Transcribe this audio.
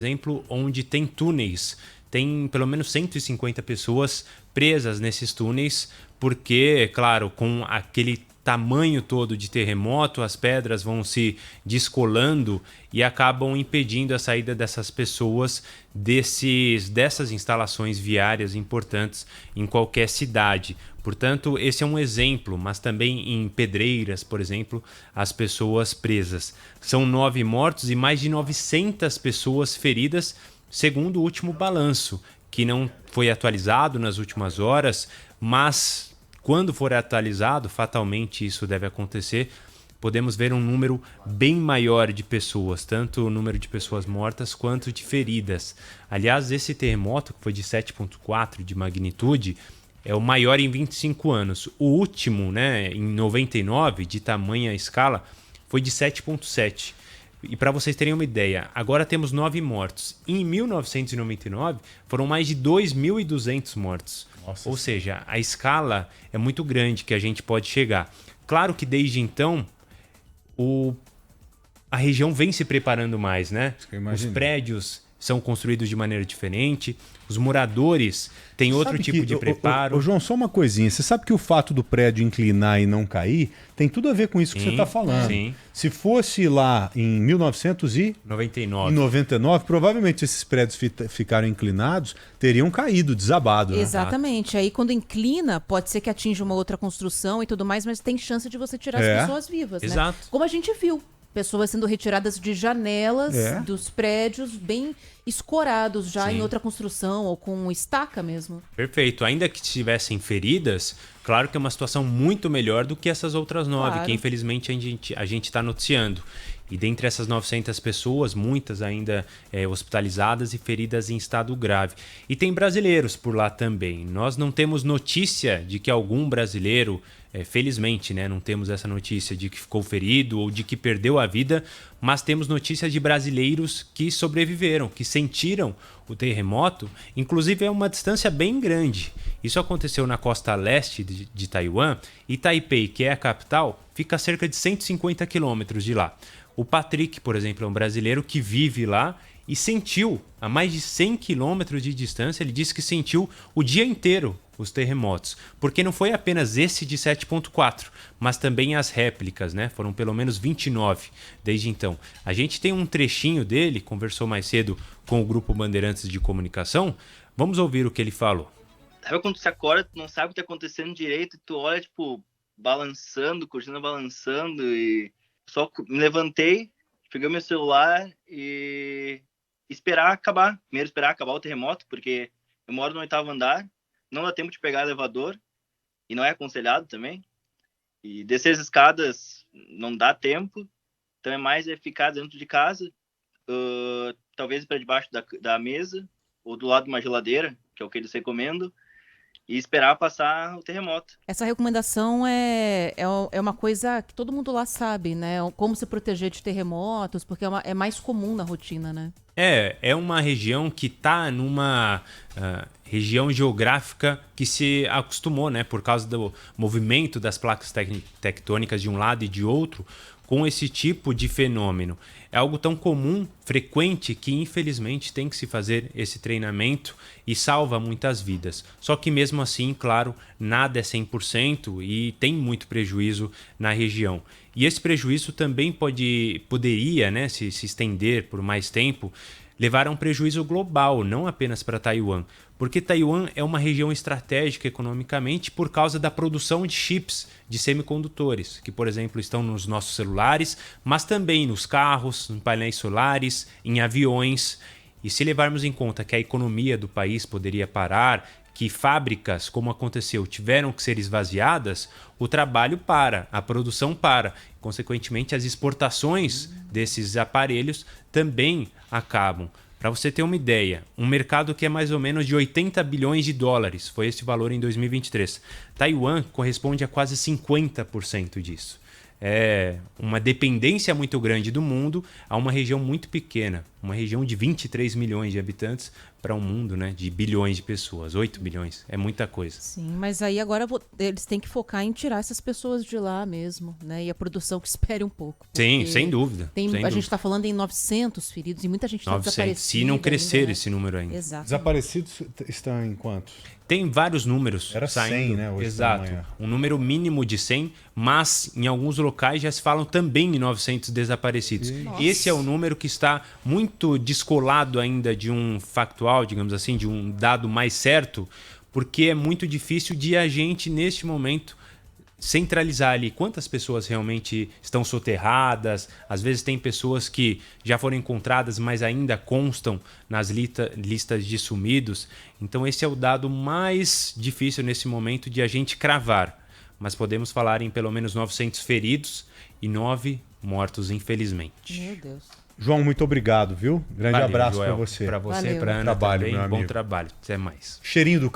exemplo, onde tem túneis. Tem pelo menos 150 pessoas presas nesses túneis, porque, claro, com aquele tamanho todo de terremoto, as pedras vão se descolando e acabam impedindo a saída dessas pessoas dessas instalações viárias importantes em qualquer cidade. Portanto, esse é um exemplo, mas também em Pedreiras, por exemplo, as pessoas presas. São 9 mortos e mais de 900 pessoas feridas, segundo o último balanço, que não foi atualizado nas últimas horas, mas quando for atualizado, fatalmente isso deve acontecer, podemos ver um número bem maior de pessoas, tanto o número de pessoas mortas quanto de feridas. Aliás, esse terremoto, que foi de 7,4 de magnitude, é o maior em 25 anos. O último, né, em 99, de tamanha escala, foi de 7,7. E para vocês terem uma ideia, agora temos 9 mortos. Em 1999, foram mais de 2.200 mortos. Nossa. Ou seja, a escala é muito grande que a gente pode chegar. Claro que desde então, a região vem se preparando mais, né? Os prédios são construídos de maneira diferente, os moradores têm outro tipo de preparo. Ô, João, só uma coisinha. Você sabe que o fato do prédio inclinar e não cair tem tudo a ver com isso que você está falando. Sim. Se fosse lá em 1999, provavelmente esses prédios ficaram inclinados, teriam caído, desabado. Né? Exatamente. Aí quando inclina, pode ser que atinja uma outra construção e tudo mais, mas tem chance de você tirar as pessoas vivas. Exato. Né? Como a gente viu. Pessoas sendo retiradas de janelas dos prédios, bem escorados já em outra construção ou com estaca mesmo. Perfeito. Ainda que tivessem feridas, claro que é uma situação muito melhor do que essas outras 9, que infelizmente a gente está noticiando. E dentre essas 900 pessoas, muitas ainda hospitalizadas e feridas em estado grave. E tem brasileiros por lá também. Nós não temos notícia de que algum brasileiro, felizmente, né, não temos essa notícia de que ficou ferido ou de que perdeu a vida, mas temos notícias de brasileiros que sobreviveram, que sentiram o terremoto, inclusive é uma distância bem grande. Isso aconteceu na costa leste de Taiwan e Taipei, que é a capital, fica a cerca de 150 quilômetros de lá. O Patrick, por exemplo, é um brasileiro que vive lá e sentiu, a mais de 100 quilômetros de distância, ele disse que sentiu o dia inteiro os terremotos. Porque não foi apenas esse de 7,4, mas também as réplicas, né? Foram pelo menos 29 desde então. A gente tem um trechinho dele, conversou mais cedo com o Grupo Bandeirantes de Comunicação. Vamos ouvir o que ele falou. Sabe quando você acorda, tu não sabe o que tá acontecendo direito, e tu olha, tipo, balançando, cortina balançando, e só me levantei, peguei meu celular e esperar acabar. Primeiro esperar acabar o terremoto, porque eu moro no 8º andar, não dá tempo de pegar elevador, e não é aconselhado também. E descer as escadas não dá tempo, então é mais ficar dentro de casa, talvez para debaixo da mesa, ou do lado de uma geladeira, que é o que eles recomendam, e esperar passar o terremoto. Essa recomendação é uma coisa que todo mundo lá sabe, né? Como se proteger de terremotos, porque é mais comum na rotina, né? É uma região que está numa região geográfica que se acostumou, né? Por causa do movimento das placas tectônicas de um lado e de outro, com esse tipo de fenômeno. É algo tão comum, frequente, que infelizmente tem que se fazer esse treinamento e salva muitas vidas. Só que mesmo assim, claro, nada é 100% e tem muito prejuízo na região. E esse prejuízo também poderia, né, se estender por mais tempo, levar a um prejuízo global, não apenas para Taiwan. Porque Taiwan é uma região estratégica economicamente por causa da produção de chips, de semicondutores, que, por exemplo, estão nos nossos celulares, mas também nos carros, em painéis solares, em aviões. E se levarmos em conta que a economia do país poderia parar, que fábricas, como aconteceu, tiveram que ser esvaziadas, o trabalho para, a produção para. Consequentemente, as exportações desses aparelhos também acabam. Para você ter uma ideia, um mercado que é mais ou menos de 80 bilhões de dólares, foi esse valor em 2023. Taiwan corresponde a quase 50% disso. É uma dependência muito grande do mundo a uma região muito pequena. uma região de 23 milhões de habitantes para um mundo, né, de bilhões de pessoas, 8 bilhões, é muita coisa. Sim, mas aí agora eles têm que focar em tirar essas pessoas de lá mesmo, né? E a produção que espere um pouco. Sim, sem dúvida. A gente está falando em 900 feridos e muita gente está desaparecida. Se não crescer ainda, né? esse número ainda. Exato. Desaparecidos estão em quantos? Tem vários números Era saindo. 100, né? Hoje Exato. pela manhã. Um número mínimo de 100, mas em alguns locais já se falam também em 900 desaparecidos. Nossa. Esse é o número que está muito descolado ainda de um factual, digamos assim, de um dado mais certo, porque é muito difícil de a gente, neste momento, centralizar ali quantas pessoas realmente estão soterradas. Às vezes tem pessoas que já foram encontradas, mas ainda constam nas listas de sumidos. Então esse é o dado mais difícil nesse momento de a gente cravar. Mas podemos falar em pelo menos 900 feridos e 9 mortos, infelizmente. Meu Deus. João, muito obrigado, viu? Grande Valeu, abraço Joel, para você. para você, Valeu. para Ana Trabalho, também. meu Bom amigo. trabalho. Até mais. Cheirinho do